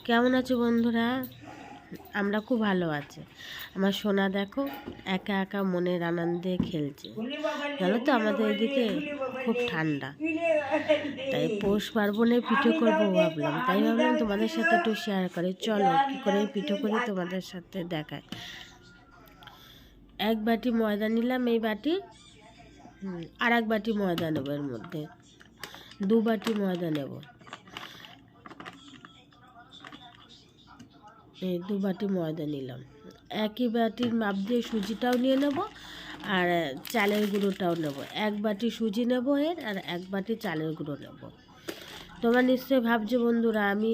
কেমন আছো বন্ধুরা? আমরা খুব ভালো আছি। আমার সোনা দেখো একা একা মনের আনন্দে খেলছে। জানো তো আমাদের এদিকে খুব ঠান্ডা, তাই পৌষ পার্বণে পিঠে করবো ভাবলাম, তাই ভাবলাম তোমাদের সাথে একটু শেয়ার করি। চলো কী করে পিঠে করি তোমাদের সাথে দেখায়। এক বাটি ময়দা নিলাম, এই বাটি আর এক বাটি ময়দা নেবো, এর মধ্যে 2 বাটি ময়দা নেব। এই 2 বাটি ময়দা নিলাম। একই বাটির মাপ দিয়ে সুজিটাও নিয়ে নেব আর চালের গুঁড়োটাও নেব। 1 বাটি সুজি নেব এর, আর 1 বাটি চালের গুঁড়ো নেব। তোমরা নিশ্চয়ই ভাবছো বন্ধুরা আমি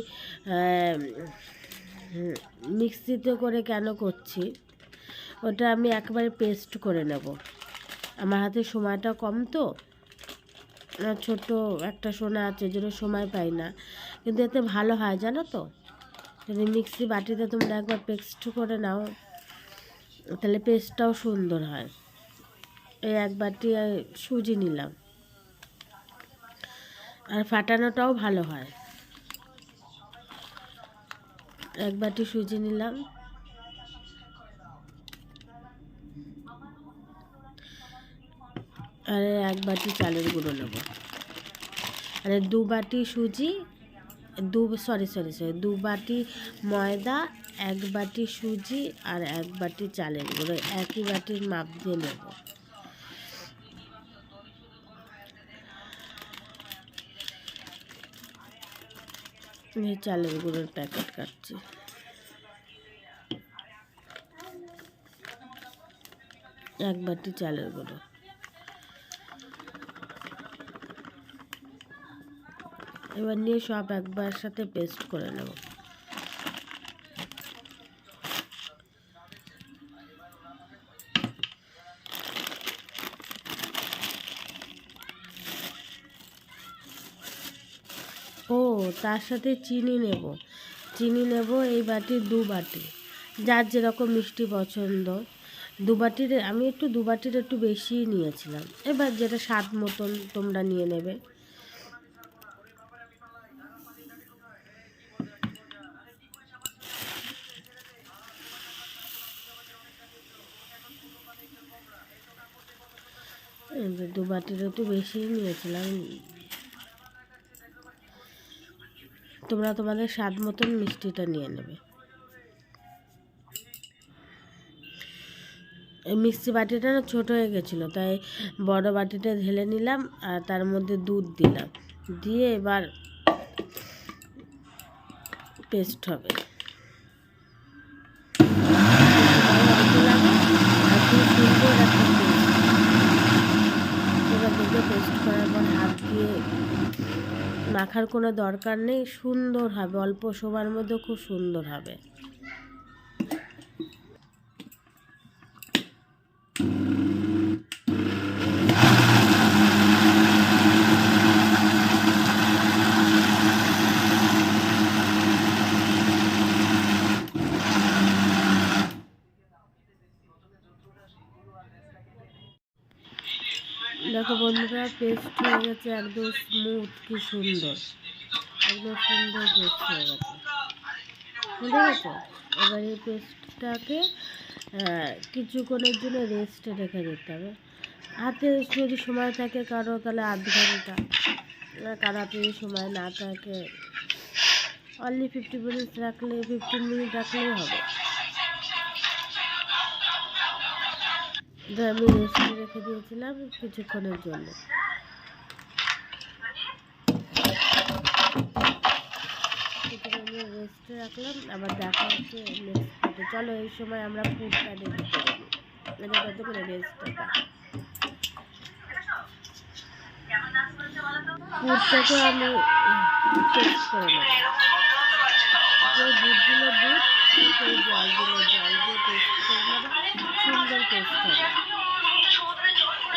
মিক্সিতে করে কেন করছি। ওটা আমি একবারে পেস্ট করে নেব। আমার হাতে সময়টা কম, তো আমার ছোট একটা সোনা আছে, যেন সময় পাই না, কিন্তু এতে ভালো হয় জানো তো। যদি মিক্সি বাটিতে তোমরা একবার পেস্ট করে নাও তাহলে পেস্টটাও সুন্দর হয়। এই 1 বাটি সুজি নিলাম, আর ফাটানোটাও ভালো হয়। 1 বাটি সুজি নিলাম, আর 1 বাটি চালের গুঁড়ো নেব। আর 2 বাটি সুজি, 2 বাটি ময়দা, 1 বাটি সুজি আর 1 বাটি চালের গুঁড়ো একই বাটির মাপ দিয়ে নেব। এই চালের গুঁড়োর প্যাকেট কাটছি। এক বাটি চালের গুঁড়ো, এবার নিয়ে সব একবার সাথে পেস্ট করে নেব। ও তার সাথে চিনি নেব এই বাটির 2 বাটি, যার যেরকম মিষ্টি পছন্দ। 2 বাটির আমি একটু 2 বাটির একটু বেশিই নিয়েছিলাম, এবার যেটা স্বাদ মতন তোমরা নিয়ে নেবে। এবার 2 বাটির একটু বেশিই নিয়েছিলাম, তোমরা তোমাদের স্বাদ মতন মিষ্টিটা নিয়ে নেবে। এই মিক্সি বাটিটা না ছোটো হয়ে গেছিলো, তাই বড় বাটিটা ঢেলে নিলাম আর তার মধ্যে দুধ দিলাম, দিয়ে এবার পেস্ট হবে। এবার দেখে পেস্ট করার পর হাত দিয়ে মাখার কোনো দরকার নেই, সুন্দর হবে, অল্প সময়ের মধ্যে খুব সুন্দর হবে। দেখো বন্ধুরা, পেস্ট হয়ে গেছে একদম স্মুথ, কি সুন্দর, একদম সুন্দর পেস্ট হয়ে গেছে, বুঝতে পেরেছো? এবার এই পেস্টটাকে কিছুক্ষণের জন্য রেস্টে রেখে দিতে হবে। হাতে যদি সময় থাকে কারো তাহলে 1/2 ঘন্টা, কারো হাতে যদি সময় না থাকে অনলি 15 মিনিট রাখলেই হবে। আমি রেস্টে রেখে দিয়েছিলাম কিছুক্ষণের জন্য। রেস্টে রাখলাম, আবার দেখা হচ্ছে নেক্সট পার্টে। চলো এই সময় আমরা পুরটা রেডি করে নিই, মানে কত করে রেস্টটা। পুরটাকে আমি পেস্ট করে নেব। কেউ দুধ দিলে দুধ, কেউ জল দিলে জল দিয়ে পেস্ট করে নেব, সুন্দর পেস্ট হবে।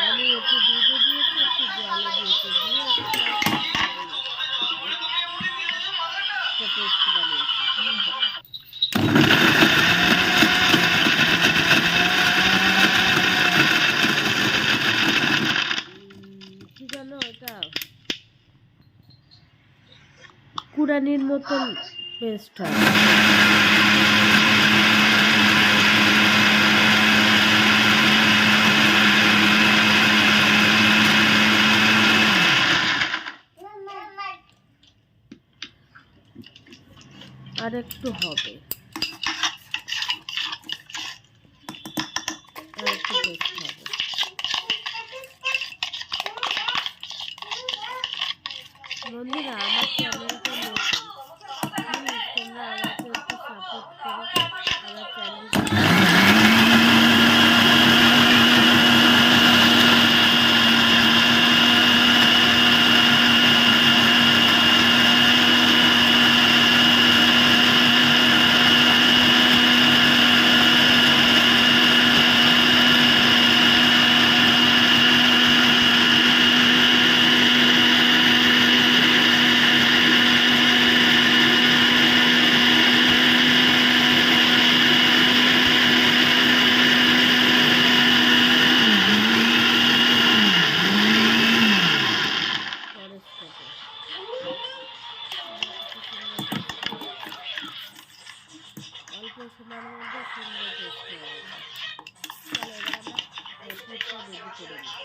আমি একটু দুধও দিয়েছি, একটু জলও দিয়েছি, দিয়ে একটা পেস্ট বানিয়েছি। কি জানো, এটা কুড়ানির মতন পেস্ট হবে। আর একটু হবে, আর একটু পেস্ট হবে। বন্ধুরা, আমার চ্যানেলটা নতুন, তোমরা আমাকে একটু সাপোর্ট করো। আমার চ্যানেলটা অল্প সময়ের মধ্যে সুন্দর পেস্ট হয়ে গেছে। চলো এবার আমরা পুরটা রেডি করে নিই।